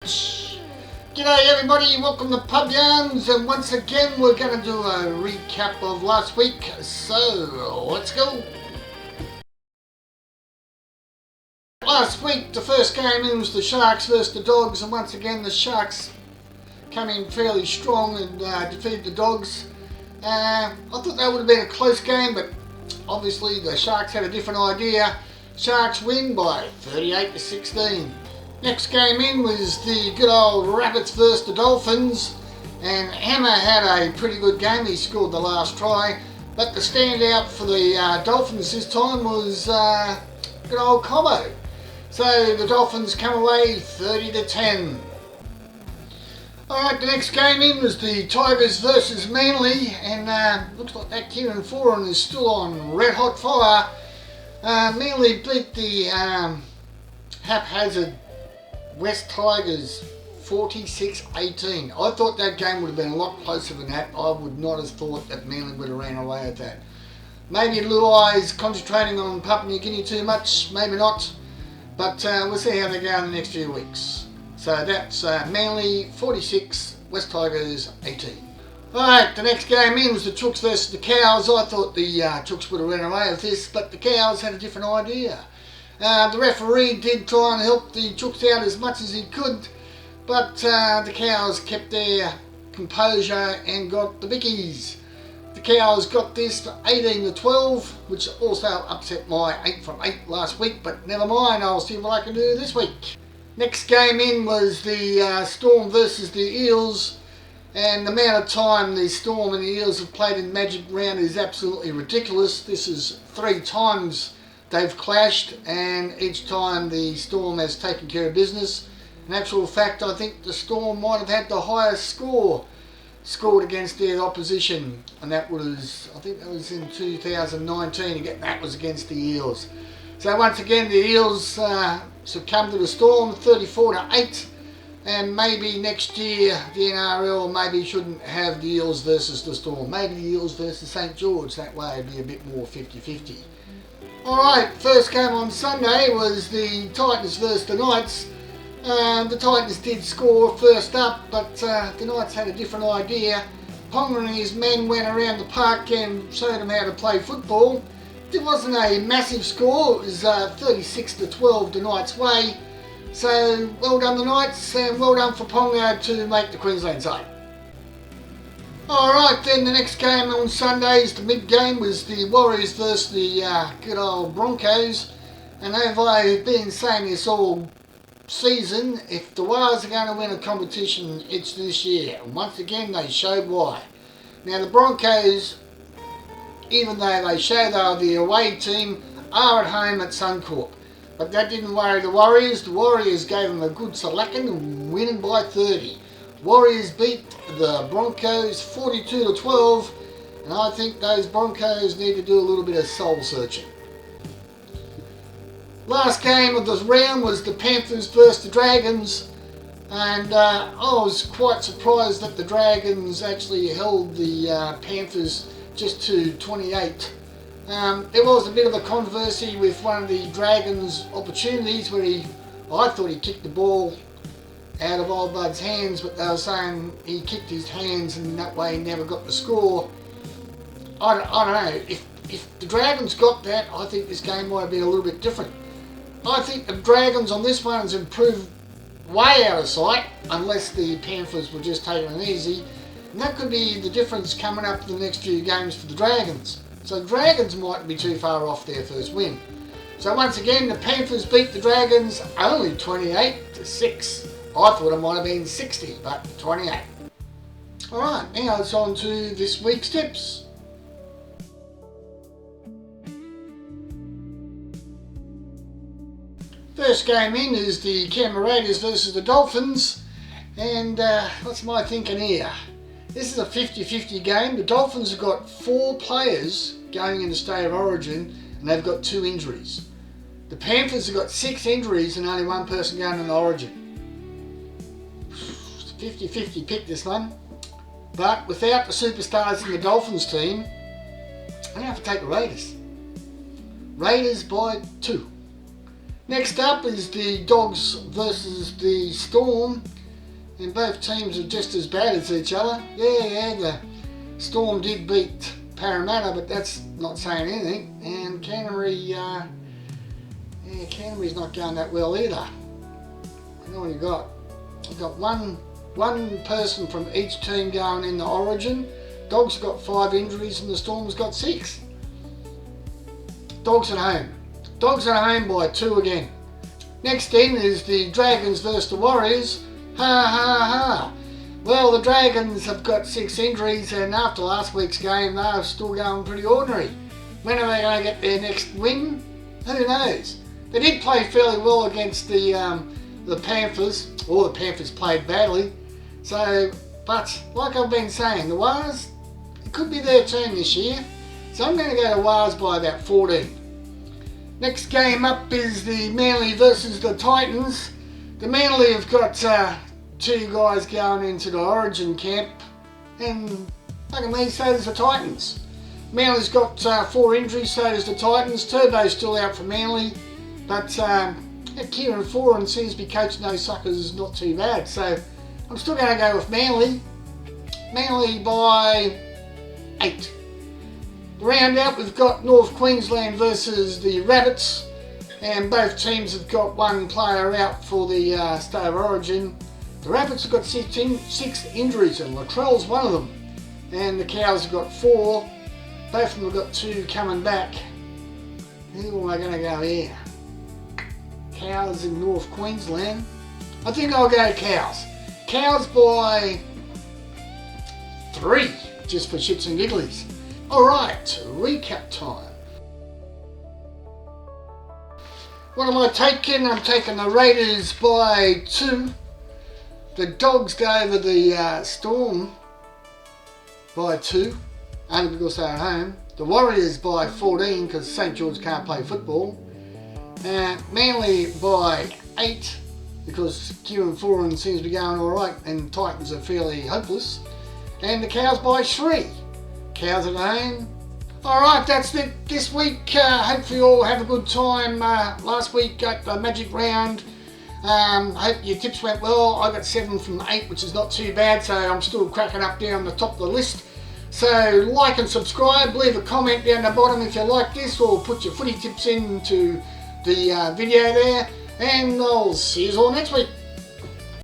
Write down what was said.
G'day everybody, welcome to Pub Yarns, and once again we're going to do a recap of last week, so let's go. Last week the first game in was the Sharks versus the Dogs, and once again the Sharks came in fairly strong and defeated the Dogs. I thought that would have been a close game, but obviously the Sharks had a different idea. Sharks win by 38-16. Next game in was the good old Rabbits versus the Dolphins, and Hammer had a pretty good game. He scored the last try, but the standout for the Dolphins this time was good old Cobbo. So the Dolphins come away 30-10. Alright, the next game in was the Tigers versus Manly, and looks like that Kieran Foran is still on red hot fire. Manly beat the haphazard West Tigers 46-18. I thought that game would have been a lot closer than that. I would not have thought that Manly would have ran away at that. Maybe Little Eyes concentrating on Papua New Guinea too much, maybe not. But we'll see how they go in the next few weeks. So that's Manly 46, West Tigers 18. Alright, the next game in was the Chooks versus the Cows. I thought the Chooks would have run away with this, but the Cows had a different idea. The referee did try and help the Chooks out as much as he could, but the Cows kept their composure and got the bickies. The Cows got this for 18-12, which also upset my 8 from 8 last week, but never mind, I'll see what I can do this week. Next game in was the Storm versus the Eels, and the amount of time the Storm and the Eels have played in Magic Round is absolutely ridiculous. This is 3 times they've clashed, and each time the Storm has taken care of business. In actual fact, I think the Storm might have had the highest score scored against their opposition, and that was, I think that was in 2019, again that was against the Eels. So once again the Eels succumbed to the Storm 34-8, and maybe next year the NRL maybe shouldn't have the Eels versus the Storm, maybe the Eels versus St George, that way it'd be a bit more 50-50. Alright, first game on Sunday was the Titans versus the Knights. The Titans did score first up, but the Knights had a different idea. Ponga and his men went around the park and showed them how to play football. It wasn't a massive score, it was 36-12 the Knights' way. So well done the Knights, and well done for Ponga to make the Queensland side. Alright, then the next game on Sundays, the mid-game, was the Warriors versus the good old Broncos. And as I've been saying this all season, if the Warriors are going to win a competition, it's this year. And once again, they showed why. Now the Broncos, even though they show they are the away team, are at home at Suncorp. But that didn't worry the Warriors. The Warriors gave them a good selacking and winning by 30. Warriors beat the Broncos 42-12, and I think those Broncos need to do a little bit of soul searching. Last game of the round was the Panthers versus the Dragons, and I was quite surprised that the Dragons actually held the Panthers just to 28. There was a bit of a controversy with one of the Dragons' opportunities where I thought he kicked the ball out of Old Bud's hands, but they were saying he kicked his hands and that way he never got the score. I don't know, if the Dragons got that, I think this game might have been a little bit different. I think the Dragons on this one has improved way out of sight, unless the Panthers were just taking it easy, and that could be the difference coming up for the next few games for the Dragons. So the Dragons mightn't be too far off their first win. So once again, the Panthers beat the Dragons only 28-6. I thought it might have been 60, but 28. Alright, now it's on to this week's tips. First game in is the Canberra Raiders versus the Dolphins, and what's my thinking here? This is a 50-50 game. The Dolphins have got 4 players going into State of Origin, and they've got 2 injuries. The Panthers have got 6 injuries and only 1 person going in the Origin. 50-50 pick this one, but without the superstars in the Dolphins team, I'm going to have to take the Raiders. Raiders by 2. Next up is the Dogs versus the Storm, and both teams are just as bad as each other. Yeah, the Storm did beat Parramatta, but that's not saying anything. And Canterbury's not going that well either. You know what you got? You've got one person from each team going in the Origin. Dogs have got 5 injuries and the Storm's got 6. Dogs at home. Dogs at home by 2 again. Next in is the Dragons versus the Warriors. Ha ha ha. Well, the Dragons have got 6 injuries, and after last week's game they're still going pretty ordinary. When are they going to get their next win? Who knows? They did play fairly well against the Panthers, or the Panthers played badly. So, but like I've been saying, the Wars, it could be their turn this year. So I'm going to go to Wars by about 14. Next game up is the Manly versus the Titans. The Manly have got 2 guys going into the Origin camp, and look at me, so does the Titans. Manly's got 4 injuries, so does the Titans. Turbo's still out for Manly, but Kieran Foran seems to be coaching those suckers not too bad, so I'm still going to go with Manly. Manly by 8. Round out, we've got North Queensland versus the Rabbits, and both teams have got 1 player out for the State of Origin. The Rabbits have got 6 injuries, and Latrell's one of them, and the Cows have got 4. Both of them have got 2 coming back. Who am I going to go here? Cows in North Queensland. I think I'll go Cows. Cows by 3, just for shits and gigglies. Alright, recap time. What am I taking? I'm taking the Raiders by 2. The Dogs go over the Storm by 2, only because they're at home. The Warriors by 14, because St George can't play football. Manly by 8, because Kieran Foran seems to be going alright, and Titans are fairly hopeless. And the Cows by 3. Cows at home. Alright, that's it this week. Hopefully you all have a good time. Last week got the Magic Round. Hope your tips went well. I got 7 from 8, which is not too bad, so I'm still cracking up down the top of the list. So like and subscribe, leave a comment down the bottom if you like this, or put your footy tips into the video there, and I'll see you all next week.